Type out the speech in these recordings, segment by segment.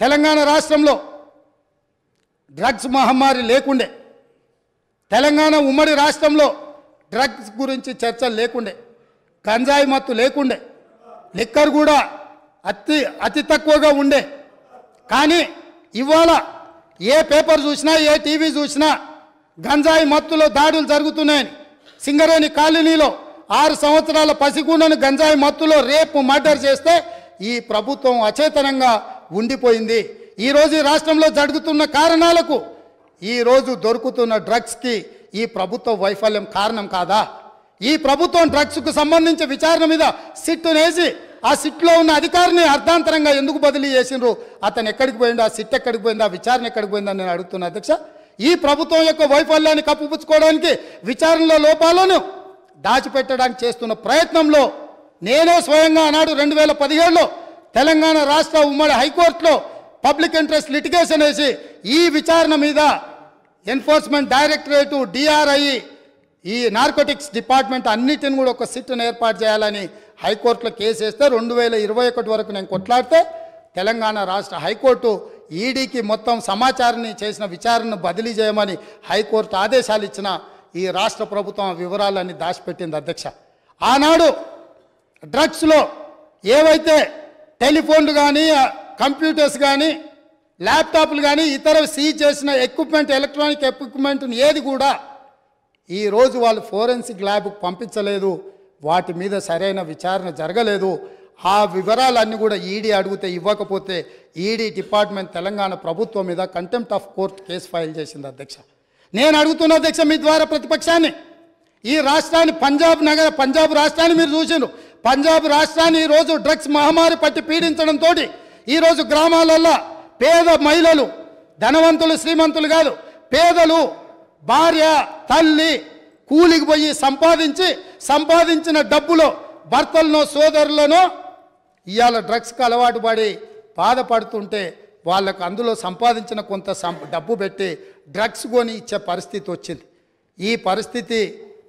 తెలంగాణ రాష్ట్రంలో డ్రగ్స్ మహమ్మారి లేకుండే, తెలంగాణ ఉమ్మడి రాష్ట్రంలో డ్రగ్స్ గురించి చర్చలు లేకుండే, గంజాయి మత్తు లేకుండే, లిక్కర్ కూడా అతి తక్కువగా ఉండే. కానీ ఇవాళ ఏ పేపర్ చూసినా ఏ టీవీ చూసినా గంజాయి మత్తులో దాడులు జరుగుతున్నాయని, సింగరేణి కాలనీలో 6 సంవత్సరాల పసిగుండను గంజాయి మత్తులో రేపు మర్డర్ చేస్తే ఈ ప్రభుత్వం అచేతనంగా ఉండిపోయింది. ఈరోజు ఈ రాష్ట్రంలో జరుగుతున్న కారణాలకు ఈరోజు దొరుకుతున్న డ్రగ్స్కి ఈ ప్రభుత్వ వైఫల్యం కారణం కాదా? ఈ ప్రభుత్వం డ్రగ్స్కు సంబంధించి విచారణ మీద సిట్ వేసి ఆ సిట్లో ఉన్న అధికారిని అర్ధాంతరంగా ఎందుకు బదిలీ చేసిండ్రు? అతను ఎక్కడికి పోయింది? ఆ సిట్ ఎక్కడికి పోయింది? ఆ విచారణ ఎక్కడికి పోయిందని నేను అడుగుతున్నా అధ్యక్ష. ఈ ప్రభుత్వం యొక్క వైఫల్యాన్ని కప్పిపుచ్చుకోవడానికి, విచారణలో లోపాలను దాచిపెట్టడానికి చేస్తున్న ప్రయత్నంలో నేనే స్వయంగా ఆనాడు 2017లో తెలంగాణ రాష్ట్ర ఉమ్మడి హైకోర్టులో పబ్లిక్ ఇంట్రెస్ట్ లిటిగేషన్ వేసి ఈ విచారణ మీద ఎన్ఫోర్స్మెంట్ డైరెక్టరేటు, DRI, ఈ నార్కోటిక్స్ డిపార్ట్మెంట్ అన్నిటిని కూడా ఒక సిట్ను ఏర్పాటు చేయాలని హైకోర్టులో కేసు వేస్తే 2021 వరకు నేను కొట్లాడితే తెలంగాణ రాష్ట్ర హైకోర్టు ఈడీకి మొత్తం సమాచారాన్ని చేసిన విచారణను బదిలీ చేయమని హైకోర్టు ఆదేశాలు ఇచ్చిన ఈ రాష్ట్ర ప్రభుత్వం ఆ వివరాలన్నీ దాచిపెట్టింది అధ్యక్ష. ఆనాడు డ్రగ్స్లో ఏవైతే టెలిఫోన్లు కానీ, కంప్యూటర్స్ కానీ, ల్యాప్టాప్లు కానీ, ఇతర సీజ్ చేసిన ఎక్విప్మెంట్, ఎలక్ట్రానిక్ ఎక్విప్మెంట్ని ఏది కూడా ఈరోజు వాళ్ళు ఫోరెన్సిక్ ల్యాబ్కు పంపించలేదు. వాటి మీద సరైన విచారణ జరగలేదు. ఆ వివరాలన్నీ కూడా ఈడీ అడిగితే ఇవ్వకపోతే ఈడీ డిపార్ట్మెంట్ తెలంగాణ ప్రభుత్వం మీద contempt of court case file చేసింది అధ్యక్ష. నేను అడుగుతున్న అధ్యక్ష మీ ద్వారా ప్రతిపక్షాన్ని, ఈ రాష్ట్రాన్ని పంజాబ్ రాష్ట్రాన్ని మీరు చూసిండ్రు. పంజాబ్ రాష్ట్రాన్ని ఈరోజు డ్రగ్స్ మహమ్మారి పట్టి పీడించడంతో ఈరోజు గ్రామాలల్లో పేద మహిళలు, ధనవంతులు శ్రీమంతులు కాదు, పేదలు, భార్య, తల్లి కూలికి పోయి సంపాదించిన డబ్బులో భర్తలను, సోదరులను ఇవాళ డ్రగ్స్కి అలవాటు పడి బాధపడుతుంటే వాళ్ళకు అందులో సంపాదించిన కొంత డబ్బు పెట్టి డ్రగ్స్ కొని ఇచ్చే పరిస్థితి వచ్చింది. ఈ పరిస్థితి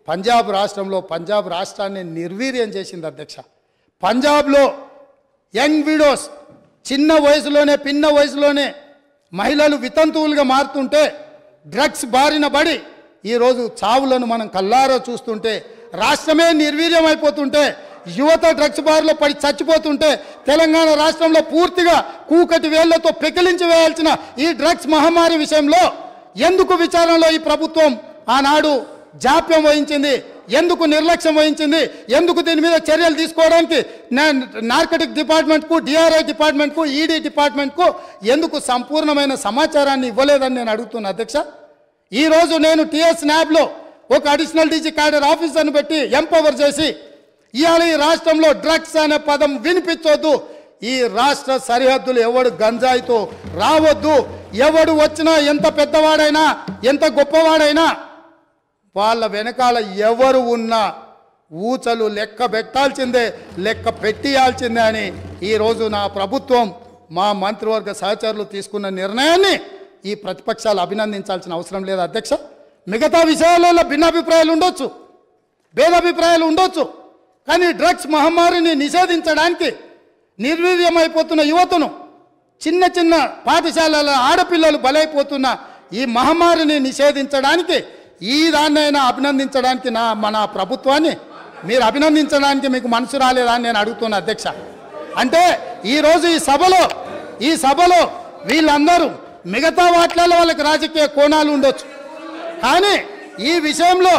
పంజాబ్ రాష్ట్రాన్ని నిర్వీర్యం చేసింది అధ్యక్ష. పంజాబ్లో యంగ్ విడోస్, చిన్న వయసులోనే మహిళలు వితంతువులుగా మారుతుంటే, డ్రగ్స్ బారిన పడి ఈరోజు చావులను మనం కల్లారా చూస్తుంటే, రాష్ట్రమే నిర్వీర్యం అయిపోతుంటే, యువత డ్రగ్స్ బారిలో పడి చచ్చిపోతుంటే, తెలంగాణ రాష్ట్రంలో పూర్తిగా కూకటి వేళ్లతో పెకిలించి వేయాల్సిన ఈ డ్రగ్స్ మహమ్మారి విషయంలో ఎందుకు విచారణలో ఈ ప్రభుత్వం ఆనాడు జాప్యం వహించింది? ఎందుకు నిర్లక్ష్యం వహించింది? ఎందుకు దీని మీద చర్యలు తీసుకోవడానికి నార్కోటిక్ డిపార్ట్మెంట్కు, DRI డిపార్ట్మెంట్కు, ఈడీ డిపార్ట్మెంట్కు ఎందుకు సంపూర్ణమైన సమాచారాన్ని ఇవ్వలేదని నేను అడుగుతున్నా అధ్యక్ష. ఈరోజు నేను TS NABలో ఒక అడిషనల్ DG క్యాడర్ ఆఫీసర్ను పెట్టి ఎంపవర్ చేసి ఇవాళ ఈ రాష్ట్రంలో డ్రగ్స్ అనే పదం వినిపించొద్దు, ఈ రాష్ట్ర సరిహద్దులు ఎవడు గంజాయితో రావద్దు, ఎవడు వచ్చినా ఎంత పెద్దవాడైనా ఎంత గొప్పవాడైనా వాళ్ళ వెనకాల ఎవరు ఉన్నా ఊచలు లెక్క పెట్టాల్సిందే, లెక్క పెట్టియాల్సిందే అని ఈరోజు నా ప్రభుత్వం, మా మంత్రివర్గ సహచరులు తీసుకున్న నిర్ణయాన్ని ఈ ప్రతిపక్షాలు అభినందించాల్సిన అవసరం లేదు అధ్యక్ష. మిగతా విషయాలలో భిన్నాభిప్రాయాలు ఉండొచ్చు, భేదాభిప్రాయాలు ఉండొచ్చు, కానీ డ్రగ్స్ మహమ్మారిని నిషేధించడానికి నిర్వీర్యమైపోతున్న యువతను, చిన్న పాఠశాలల ఆడపిల్లలు బలైపోతున్న ఈ మహమ్మారిని నిషేధించడానికి ఈ దాన్నైనా అభినందించడానికి మన ప్రభుత్వాన్ని మీరు అభినందించడానికి మీకు మనసు రాలేదా అని నేను అడుగుతున్నా అధ్యక్ష. అంటే ఈరోజు ఈ సభలో వీళ్ళందరూ మిగతా వాటిలలో వాళ్ళకి రాజకీయ కోణాలు ఉండొచ్చు, కానీ ఈ విషయంలో